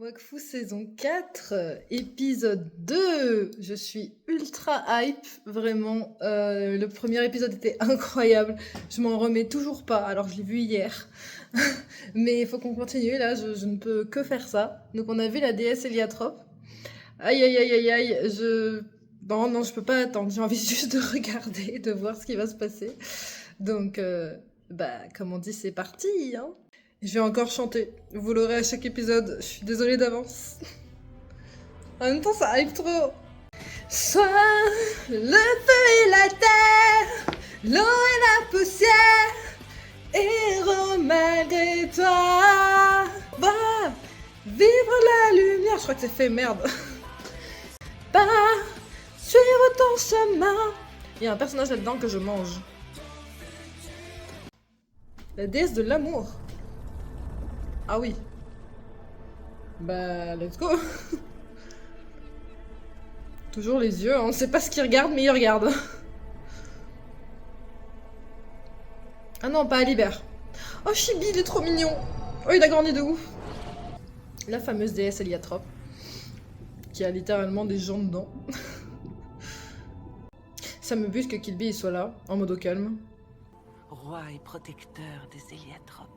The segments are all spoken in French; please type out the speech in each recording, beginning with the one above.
Wakfu saison 4, épisode 2. Je suis ultra hype, vraiment. Le premier épisode était incroyable. Je m'en remets toujours pas, alors je l'ai vu hier. Mais il faut qu'on continue, là, je ne peux que faire ça. Donc on a vu la déesse Héliatrope. Aïe aïe aïe aïe aïe, Non, je peux pas attendre, j'ai envie juste de regarder, de voir ce qui va se passer. Donc, comme on dit, c'est parti, hein. Je vais encore chanter. Vous l'aurez à chaque épisode. Je suis désolée d'avance. En même temps, ça hype trop. Sois le feu et la terre, l'eau et la poussière, héros malgré toi. Va vivre la lumière. Je crois que c'est fait, merde. Va suivre ton chemin. Il y a un personnage là-dedans que je mange. La déesse de l'amour. Ah oui. Bah, let's go. Toujours les yeux, on ne sait pas ce qu'il regarde, mais il regarde. Ah non, pas Alibert. Oh, Chibi, il est trop mignon. Oh, il a grandi de ouf. La fameuse déesse Héliatrope, qui a littéralement des gens dedans. Ça me bute que Kilby soit là, en mode au calme. Roi et protecteur des Héliatropes.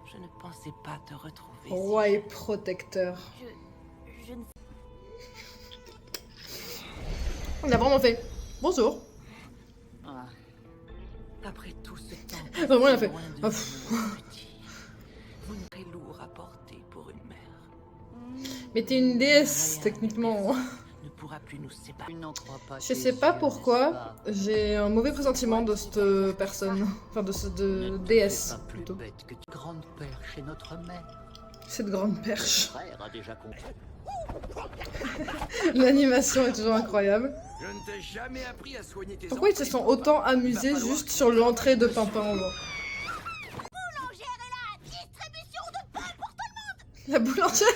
Je ne pensais pas te retrouver. Roi et protecteur. Je ne On a vraiment fait. Bonjour. Ah. Après tout ce temps. Vraiment, il a fait. loin de Ah, nous, pff. mon petit, vous n'êtes lourd à porter pour une mère. Mais t'es une déesse, techniquement. Ne pourra plus nous séparer. Je sais pas pourquoi, j'ai un mauvais pressentiment de cette personne. Enfin, de déesse, plutôt. Grande perche chez notre mère. Cette grande perche. Frère a déjà compris. L'animation est toujours incroyable. Je ne t'ai jamais appris à soigner tes Pourquoi ils se sont autant amusés juste sur l'entrée de Pimpin, genre? La boulangère.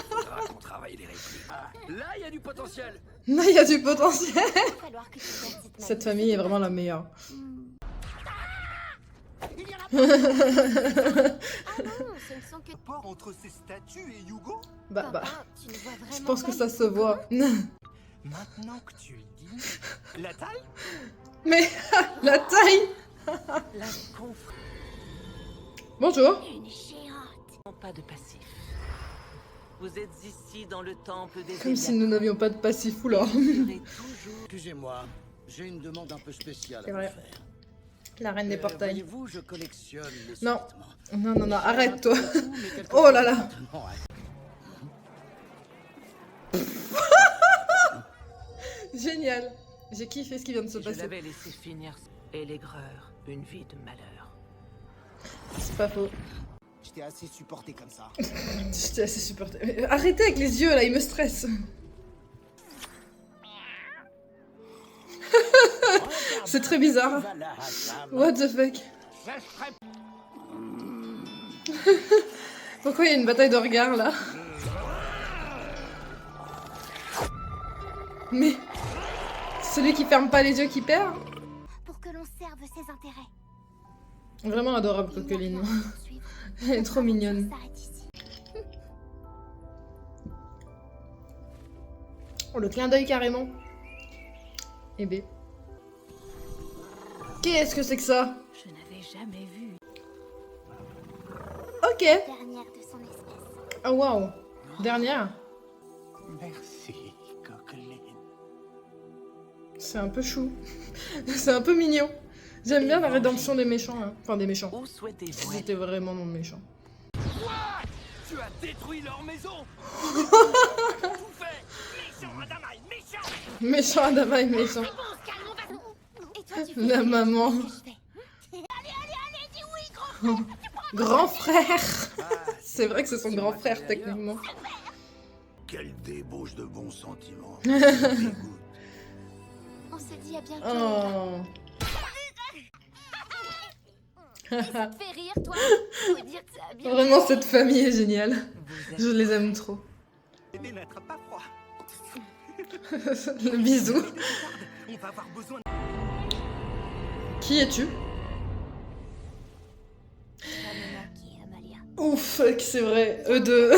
Faudra qu'on travaille les répliques. Là, il y a du potentiel. Là, il y a du potentiel. va falloir que tu fasses Cette famille est vraiment la meilleure. Ah non, ce ne sont que... Rapport entre ces statues et Yugo. Bah, Papa, tu ne vois je vraiment pense pas que ça les se voit. Maintenant que tu le dis, la taille. Mais, la taille. La confrontation. Bonjour. Une géante. Pas de passif. Vous êtes ici dans le temple des Comme si nous n'avions pas de passif ou là. toujours. Excusez-moi, j'ai une demande un peu spéciale C'est à vrai. vous faire. La reine des portails. Voyez-vous, je collectionne les Non. sous-vêtements. Non, arrête toi. Mais quelques Oh là là. sous-vêtements à- Génial. J'ai kiffé ce qui vient de se Je passer. l'avais laissé finir. Et l'aigreur, une vie de malheur. C'est pas faux. J'étais assez supporté comme ça. J'étais assez supporté. Mais arrêtez avec les yeux là, ils me stressent. C'est très bizarre. Voilà, Hassan. What the fuck? Ça serait Pourquoi il y a une bataille de regards là? Mais celui qui ferme pas les yeux qui perd? Pour que l'on serve ses intérêts. Vraiment adorable Il n'y a Coqueline. rien à poursuivre. Elle est trop mignonne. Ça s'arrête ici. Oh le clin d'œil carrément. Eh B. Qu'est-ce que c'est que ça? Je n'avais jamais vu. Ok. Dernière de son espèce. Oh waouh. Dernière. Merci, Coqueline. C'est un peu chou. C'est un peu mignon. J'aime bien la rédemption des méchants. Hein. Enfin des méchants. Où souhaitez-vous C'était vraiment mon méchant. Tu as détruit leur maison. Tout fait. Méchant Adamaï, méchant. Méchant Adama et méchant. Et toi, tu fais La maman. ce que je fais. Grand frère. C'est vrai que c'est son grand frère techniquement. Quelle débauche de bons sentiments. On se dit à bientôt. Oh. Ça te fait rire, toi? Faut dire que ça a bien... Vraiment cette famille est géniale. Vous êtes Je les aime trop. Bébé n'attrape pas froid. Le bisou. On va avoir besoin. Qui es-tu? Tu vas me manquer, Amalia. Ouf, c'est vrai. Eux deux.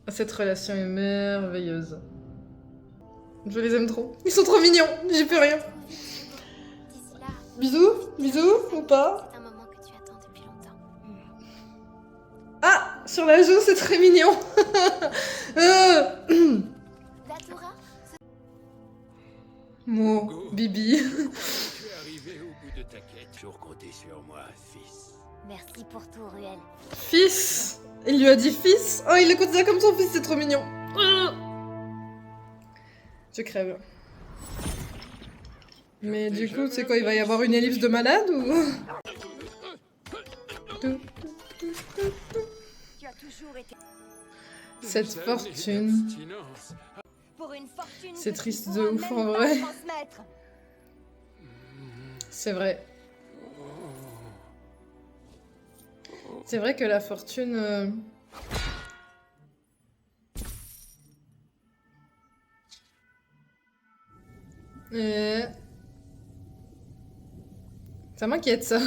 Cette relation est merveilleuse. Je les aime trop. Ils sont trop mignons, j'y peux rien. D'ici là, Bisous? Bisous ou pas? c'est un moment que tu attends depuis longtemps. Ah! Sur la joue, c'est très mignon. Datura, Mon Bibi. Tu es arrivé au bout de ta quête. Toujours compter sur moi, fils. merci pour tout, Ruel. Fils! Il lui a dit fils? Oh, il le considère comme son fils, c'est trop mignon. Je crève. Mais du coup, c'est quoi? Il va y avoir une ellipse de malade ou... Tu as toujours été Cette fortune. pour une fortune. C'est que tu triste pourras de ouf, même en pas vrai. transmettre. C'est vrai. C'est vrai que la fortune... Ça m'inquiète, ça.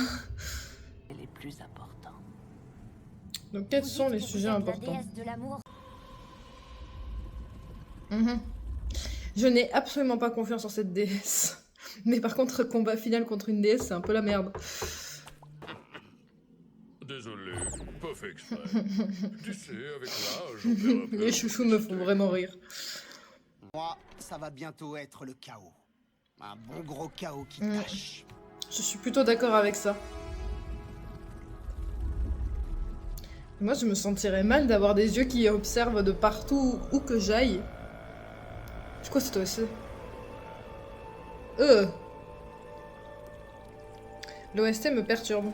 Les plus importants. Donc, quels Vous sont dites les que vous sujets êtes importants? La déesse de l'amour. Mhm. Je n'ai absolument pas confiance en cette déesse. Mais par contre, combat final contre une déesse, c'est un peu la merde. Désolé, pas fait exprès. Tu sais, avec l'âge, on perd un peu. Les chouchous me font vraiment rire. Moi, ça va bientôt être le chaos. Un bon gros chaos qui Mm. tâche. Je suis plutôt d'accord avec ça. Moi, je me sentirais mal d'avoir des yeux qui observent de partout où que j'aille. C'est quoi cette OSC? L'OST me perturbe.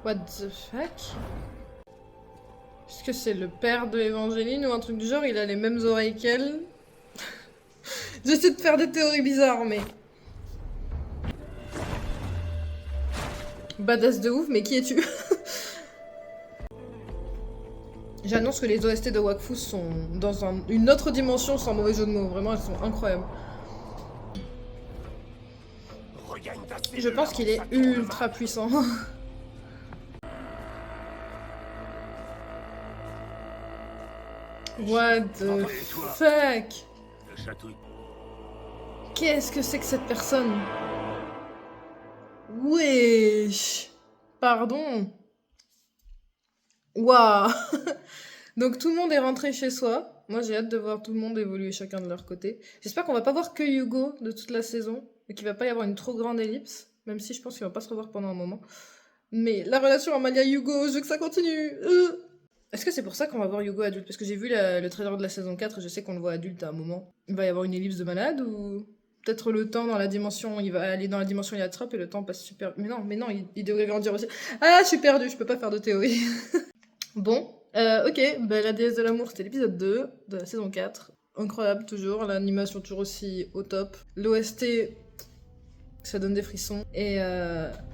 What the fuck? Est-ce que c'est le père de Evangeline ou un truc du genre? Il a les mêmes oreilles qu'elle. J'essaie de faire des théories bizarres, mais... Badass de ouf, mais qui es-tu? J'annonce que les OST de Wakfu sont dans une autre dimension sans mauvais jeu de mots. Vraiment, elles sont incroyables. Regagne ta Je pense qu'il est ultra puissant. What the fuck? Le château. Qu'est-ce que c'est que cette personne? Wesh. Pardon. Waouh. Donc tout le monde est rentré chez soi. Moi j'ai hâte de voir tout le monde évoluer chacun de leur côté. J'espère qu'on va pas voir que Hugo de toute la saison. Et qu'il va pas y avoir une trop grande ellipse. Même si je pense qu'ils vont pas se revoir pendant un moment. Mais la relation Amalia-Hugo, je veux que ça continue. Est-ce que c'est pour ça qu'on va voir Hugo adulte? Parce que j'ai vu le trailer de la saison 4 et je sais qu'on le voit adulte à un moment. Il va y avoir une ellipse de malade ou... Peut-être le temps dans la dimension, il va aller dans la dimension Yatrop et le temps passe super... Mais non, il devrait grandir aussi. Ah, je suis perdue, je peux pas faire de théorie. Bon, ok, bah, la déesse de l'amour, c'était l'épisode 2 de la saison 4. Incroyable, toujours, l'animation toujours aussi au top. L'OST, ça donne des frissons. Et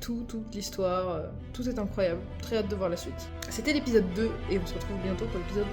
toute l'histoire, tout est incroyable. Très hâte de voir la suite. C'était l'épisode 2 et on se retrouve bientôt pour l'épisode